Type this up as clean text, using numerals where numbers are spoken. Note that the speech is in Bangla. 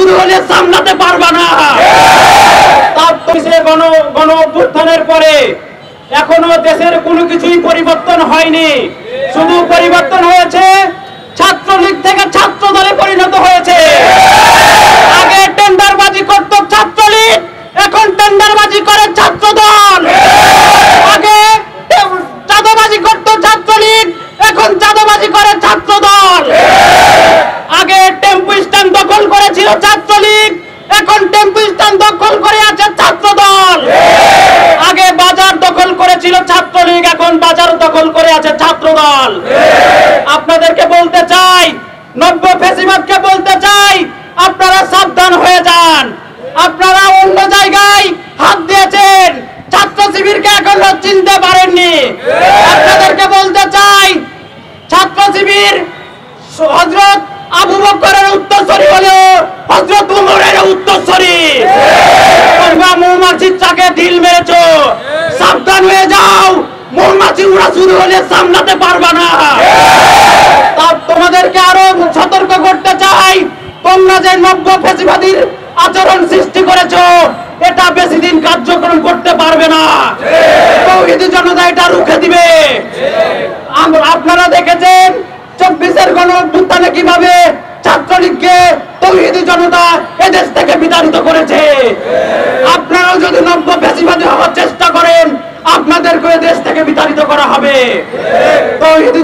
শুরু হলে সামলাতে পারবা না। গণ অভ্যুত্থানের পরে এখনো দেশের কোনো কিছুই পরিবর্তন হয়নি, শুধু পরিবর্তন হয়েছে ছাত্রলীগ থেকে ছাত্র দলে পরিণত হয়েছে। আগে টেন্ডারবাজি করত ছাত্রলীগ, এখন টেন্ডারবাজি করে ছাত্র দল। আগে চাঁদাবাজি করত ছাত্রলীগ, এখন চাঁদাবাজি করে ছাত্র দল। আগে টেম্পু স্ট্যান্ড দখল করেছিল ছাত্রলীগ, এখন টেম্পু স্ট্যান্ড দখল করে আছে ছাত্র দল। আগে বাজার দখল করেছিল ছাত্রলীগ, এখন বাজার দখল করে আছে ছাত্র দল। আপনাদেরকে বলতে চাই, নব্য ফ্যাসিবাদকে বলতে চাই, আপনারা সাবধান হয়ে যান। আপনারা অন্য জায়গায় হাত দিয়েছেন, ছাত্র শিবিরকে এখনো চিনতে পারেননি। আপনাদেরকে বলতে চাই, ছাত্র শিবির হযরত আবু বকরের উত্তরসূরি হলেও হযরত উমরের উত্তরসূরি। তোমরা মৌমাছির চাকে ঢিল মেরেছো, সাবধান হয়ে যাও। মৌমাছি উড়া শুরু হলে সামলাতে পারবা না। তোমাদেরকে আরো সতর্ক করতে চাই, তোমরা যে নব্য ফ্যাসিবাদীর আচরণ সৃষ্টি করেছো, এটা বেশি দিন কার্যক্রম করতে পারবে না। তৌহিদি জনতা এটা রুখে দিবে। আপনারা দেখেছেন 24-এর গণ অভ্যুত্থানে কিভাবে ছাত্রলীগকে তৌহিদি জনতা এদেশ থেকে বিতাড়িত করেছে। আপনারাও যদি নব্য ফ্যাসিবাদী হওয়ার চেষ্টা করেন, আপনাদেরকে দেশ থেকে বিতাড়িত করা হবে। তৌহিদি